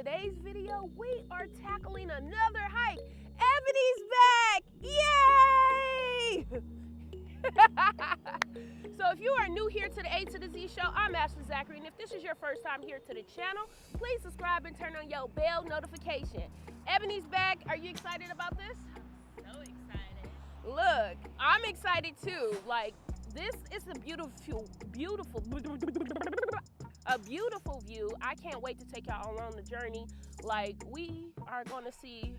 today's video, we are tackling another hike. Ebony's back! Yay! So if you are new here to the A to the Z show, I'm Ashley Zachary, and if this is your first time here to the channel, please subscribe and turn on your bell notification. Ebony's back. Are you excited about this? So excited. Look, I'm excited too. Like, this is a beautiful view. I can't wait to take y'all on the journey. Like, we are going to see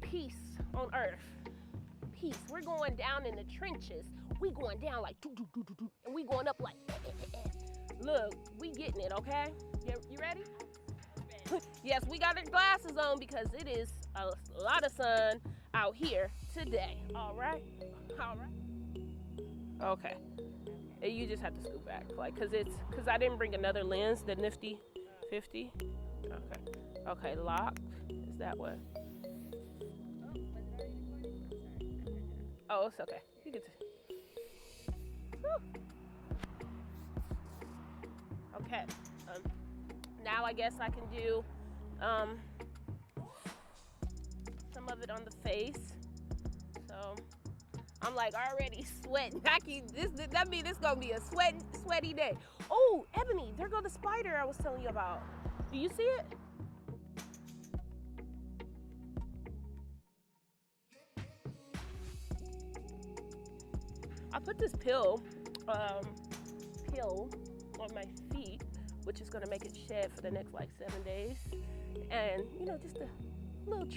peace on earth. Peace. We're going down in the trenches. We going down like and we going up like Look, we getting it, okay? You ready? Yes, we got our glasses on because it is a lot of sun out here today. All right? All right. Okay. You just have to scoot back, like, cause I didn't bring another lens, the nifty 50. Okay. Okay, lock. Is that what? Oh, it's okay. You get to. Okay. Now I guess I can do some of it on the face. So I'm like already sweating. That means it's gonna be a sweaty day. Oh, Ebony, there go the spider I was telling you about. Do you see it? I put this pill on my feet, which is gonna make it shed for the next like 7 days. And you know, just a little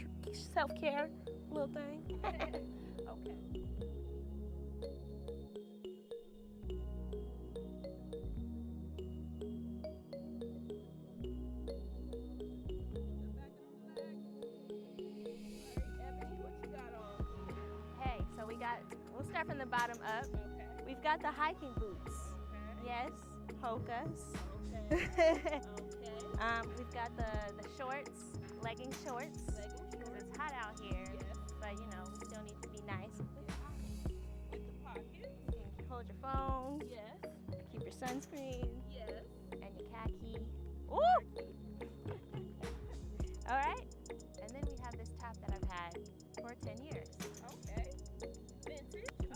self-care little thing. Okay. We'll start from the bottom up. Okay. We've got the hiking boots. Okay. Yes, Hokas. Okay. Okay. We've got the shorts, legging shorts. Because it's hot out here. Yes. But you know, we still need to be nice with the pockets. With the pockets. You can hold your phone. Yes. Keep your sunscreen. Yes. And your khaki. Ooh! All right. And then we have this top that I've had for 10 years. Okay.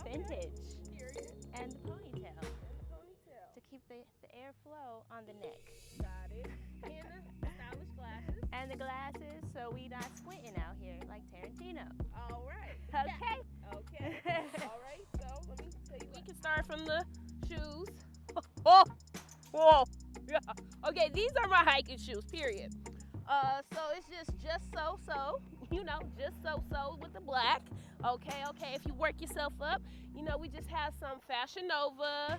Vintage. Period. And the ponytail. And the ponytail. To keep the airflow on the neck. Got it. And the stylish glasses. And the glasses, so we not squinting out here like Tarantino. All right. Okay. Okay. All right. So let me tell you. We can start from the shoes. Oh. Whoa. Yeah. Okay. These are my hiking shoes. Period. So it's just so. You know, just so with the black. Okay, if you work yourself up, you know, we just have some Fashion Nova,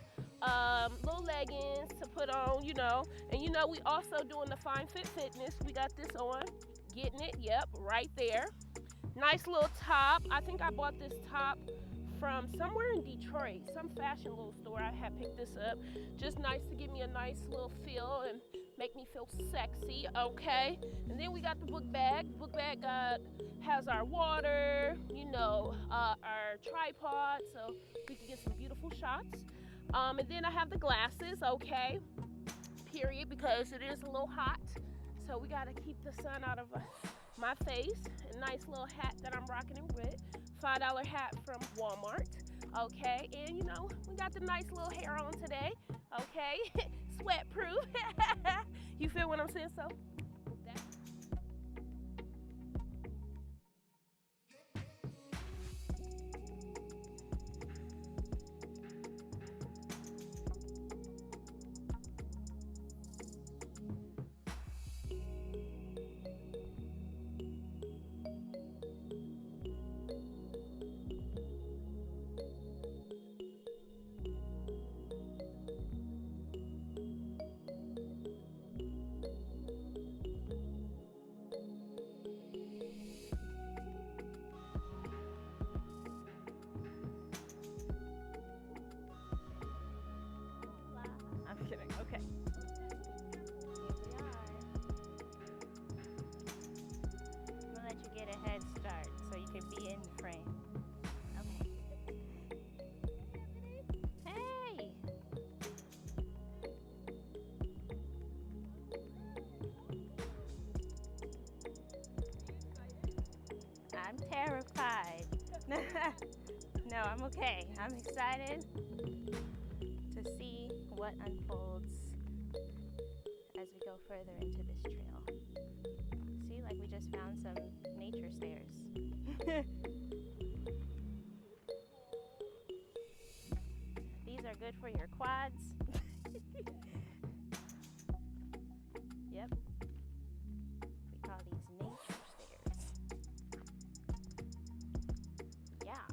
little leggings to put on, you know, and you know, we also doing the Fine Fit Fitness. We got this on, getting it, yep, right there. Nice little top. I think I bought this top from somewhere in Detroit, some fashion little store. I had picked this up. Just nice to give me a nice little feel and make me feel sexy, okay? And then we got the book bag. The book bag has our water, you know, our tripod, so we can get some beautiful shots. And then I have the glasses, okay? Period, because it is a little hot. So we gotta keep the sun out of my face. A nice little hat that I'm rocking it with. $5 hat from Walmart, okay? And you know, we got the nice little hair on today, okay? Sweat proof. You feel what I'm saying? So No, I'm okay. I'm excited to see what unfolds as we go further into this trail. See, like we just found some nature stairs. These are good for your quads. Yep. We call these nature stairs. Yeah.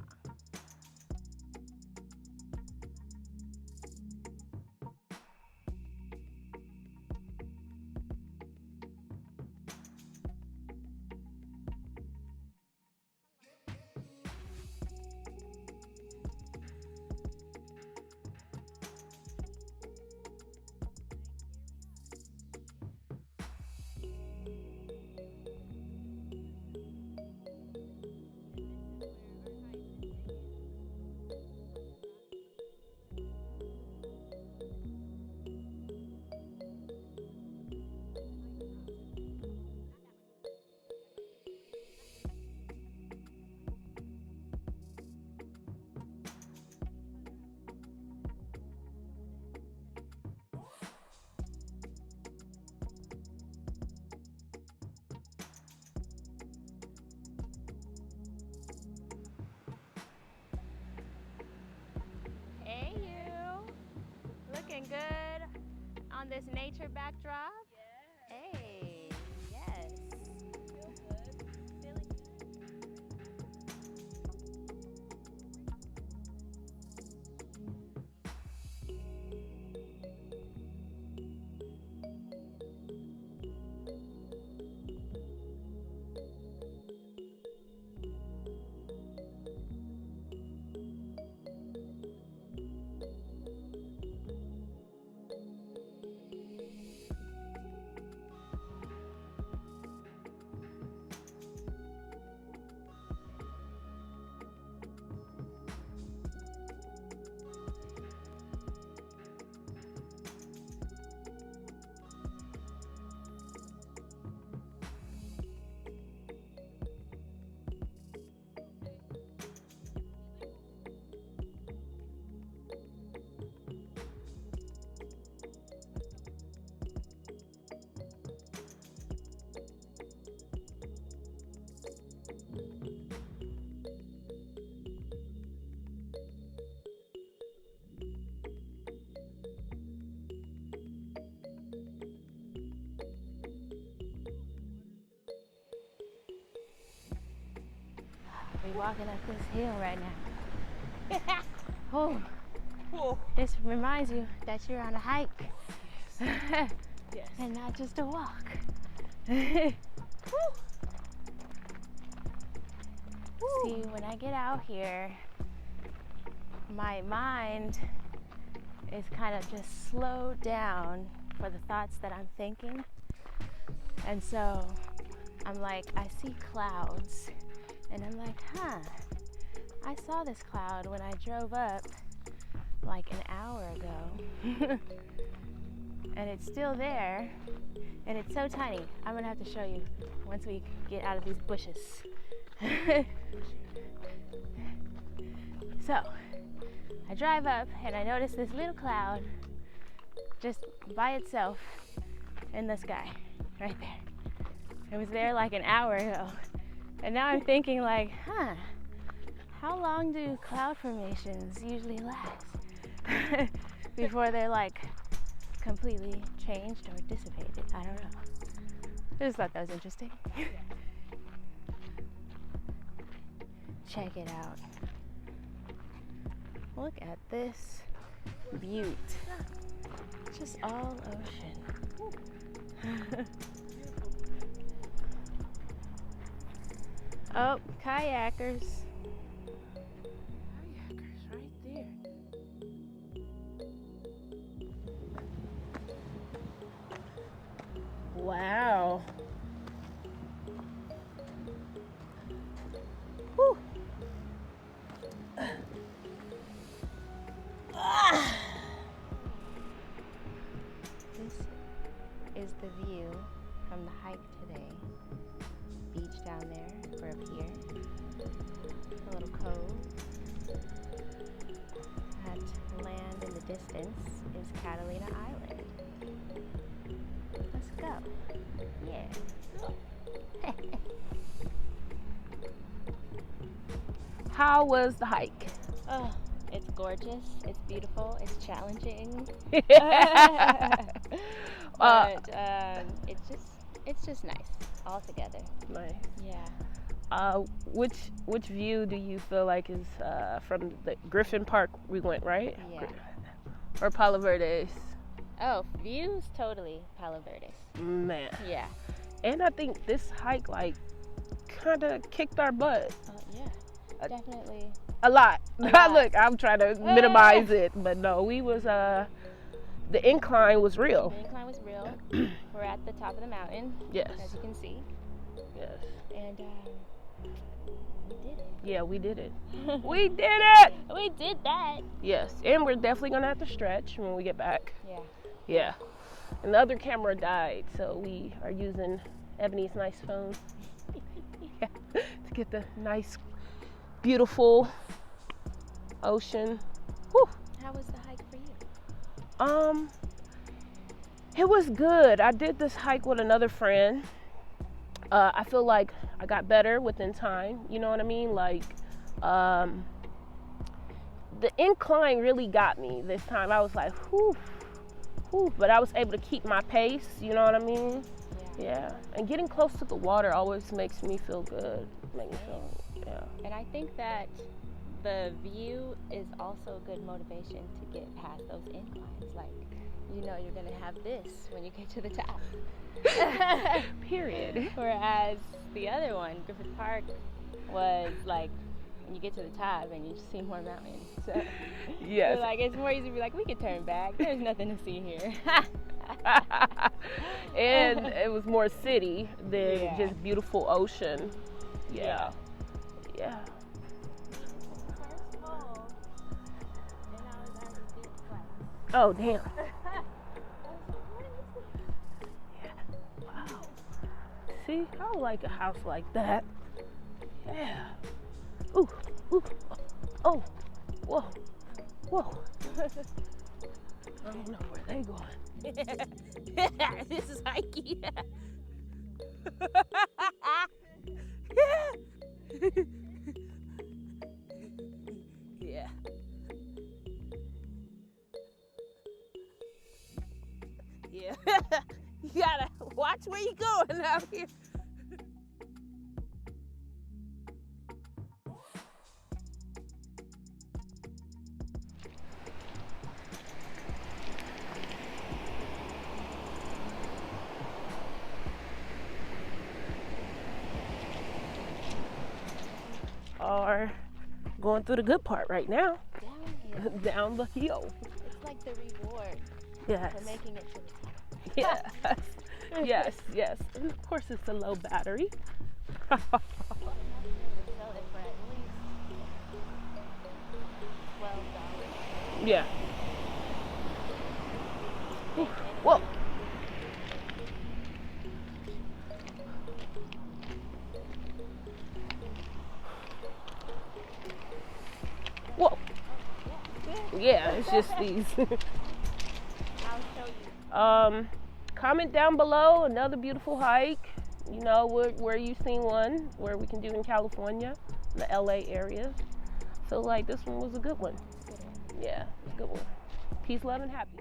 Hey you, looking good on this nature backdrop? Yeah. Hey, yes. Feel good. Feeling good. We're walking up this hill right now. Oh, Whoa. this reminds you that you're on a hike. Yes. And not just a walk. See, when I get out here, my mind is kind of just slowed down for the thoughts that I'm thinking. And so I'm like, I see clouds, and I'm like, I saw this cloud when I drove up like an hour ago. And it's still there, and it's so tiny. I'm gonna have to show you once we get out of these bushes. So, I drive up and I notice this little cloud just by itself in the sky, right there. It was there like an hour ago. And now I'm thinking like, how long do cloud formations usually last before they're like completely changed or dissipated? I don't know. I just thought that was interesting. Check it out. Look at this beaut. Just all ocean. Oh, kayakers. Kayakers right there. Wow. Whew. This is the view from the hike today. Beach down there, we're up here. distance is Catalina Island. Let's go. Yeah. How was the hike? Oh, it's gorgeous. It's beautiful. It's challenging. But it's just nice altogether. Nice. Yeah. Which view do you feel like is from the Griffin Park we went, right? Yeah. Or Palos Verdes? Oh, views totally Palos Verdes. Man. Yeah. And I think this hike like kind of kicked our butt. Yeah. Definitely. A lot. lot. Look, I'm trying to minimize it, but no, we was the incline was real. The incline was real. We're at the top of the mountain. Yes. As you can see. Yes. And we did it. Yeah, we did it. We did it. We did that. Yes, and we're definitely gonna have to stretch when we get back. Yeah. Yeah. And the other camera died, so we are using Ebony's nice phone. Yeah, to get the nice, beautiful ocean. Whew. How was the hike for you? It was good. I did this hike with another friend. I feel like I got better within time. You know what I mean? Like, the incline really got me this time. I was like, whew, whew. But I was able to keep my pace. You know what I mean? Yeah. And getting close to the water always makes me feel good. Yeah. And I think that the view is also a good motivation to get past those inclines. Like, you know you're going to have this when you get to the top. Period. Whereas the other one, Griffith Park, was like, when you get to the top and you just see more mountains. So, yes. So like, it's more easy to be like, we could turn back. There's nothing to see here. And it was more city than just beautiful ocean. Yeah. Yeah. Oh, damn. Yeah. Wow. See, I would like a house like that. Yeah. Ooh, ooh. Oh, whoa, whoa. I don't know where they going. This is hikey. Yeah. Yeah. You gotta watch where you going out here. Are going through the good part right now. Down the hill. It's like the reward for making it to the top. Yes. Yes, yes. And of course it's a low battery. Sell it for at least $12. Yeah. Whoa. Whoa. Yeah, it's just these. I'll show you. Comment down below another beautiful hike. You know, where you've seen one, where we can do in California, the LA area. Feel like this one was a good one. Yeah, it's a good one. Peace, love, and happy.